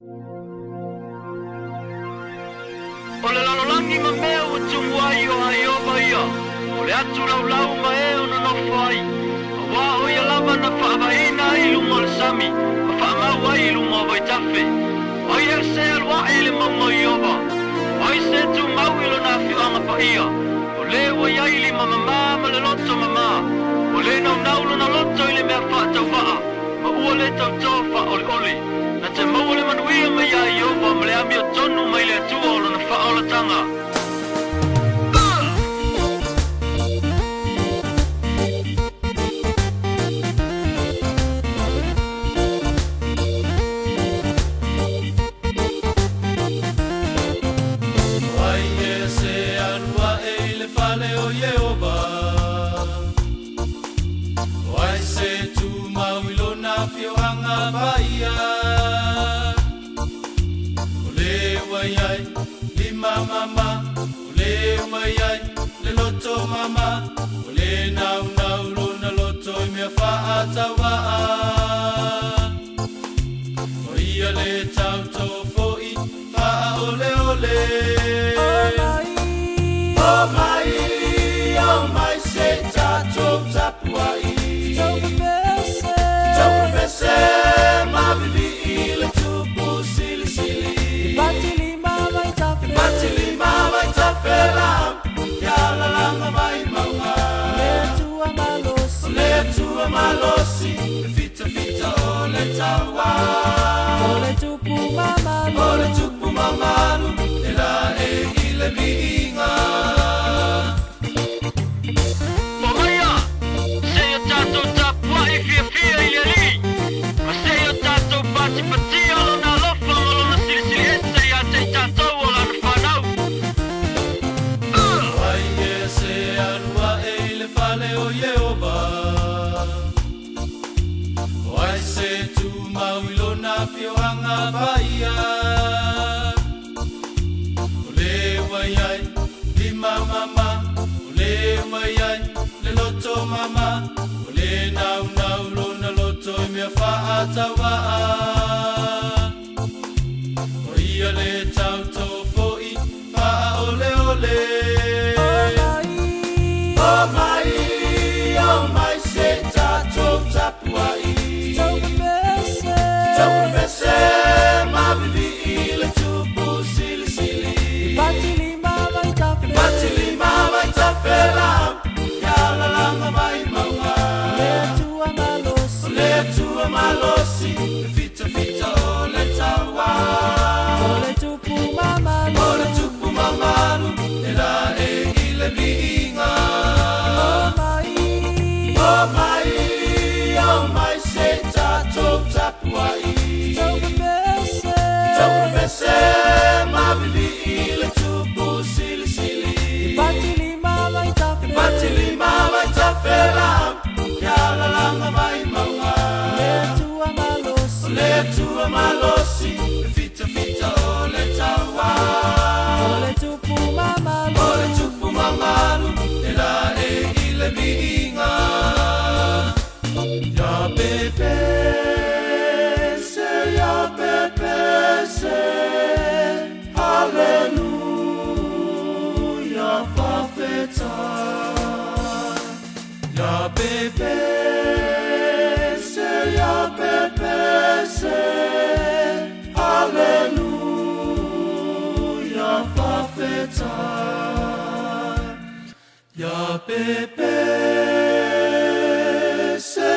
O le lalolagi ma mea ua tumu ai o Haioba ia. O le atu laulau ma e ona nofo ai. A wā o ia lava na whaavaina ai lunga o le sami. Ma whaamau ai lunga o Waitafe. Oi e se alwa e le mauma Haioba. Oi se tu mau ilo na whiwanga pa ia. O le ua iai li mamama ma le loto mama. O le nau naulo na loto i le mea whaatau waa. Ma ua le tau tofa oli oli. Na te maua le manuia mai a Haioba ma le ami o tonu mai le atua o lana whaolatanga. Wai e se anua e le whale o Haioba. Wai se tu mauilo na whiohanga paia. O le wai ai, lima mama. O le wai ai, le loto mama. O le nau nau lona loto I mea whaatawaa. O ia le tau tō fo'i, wha ole ole. Oh mai se tatou tapuai. Tapu pese ma vivi I le tupu sili sili. Batili ma vai tafela. Ya la langa mai maunga. Le tua malosi. Fita fita o le tawa. O le tupu mamalu. E la e I le viinga. Mamaya, se yo tatou tapua I fia fia I le li. Ma se yo tatou pati pati o lona lofa o lona silisili ese I a te tatou o lana whanau. Wai e se anua e le whale o Haioba. Wai se tu mauilo na whiohanga paia. O le wai ai, lima mama. O le wai ai, le loto mama. O le nau nau lona loto I mea whaatawaa. O ia le tau tō fo'i, wha ole ole. Oh mai se tatou tapuai. Tapu pese ma vivi I le tupu sili sili. Batili ma vai tafela. Ya la langa mai maunga. Le tua malosi. Fita fita o le tawa. O le tupu mamalu. E la e I le viinga. Oh mai se tatou tapuai. Tapu pese ma vivi I le tupu sili sili. Batili ma vai tafela. Ya la langa mai maunga. Le tua malosi. Fita fita o le tawa. O le tupu mamalu. E la e I le viinga. Ya pepe se, Hallelujah, fafeta. Ya pepe se, Hallelujah, fafeta. Ya pepe se,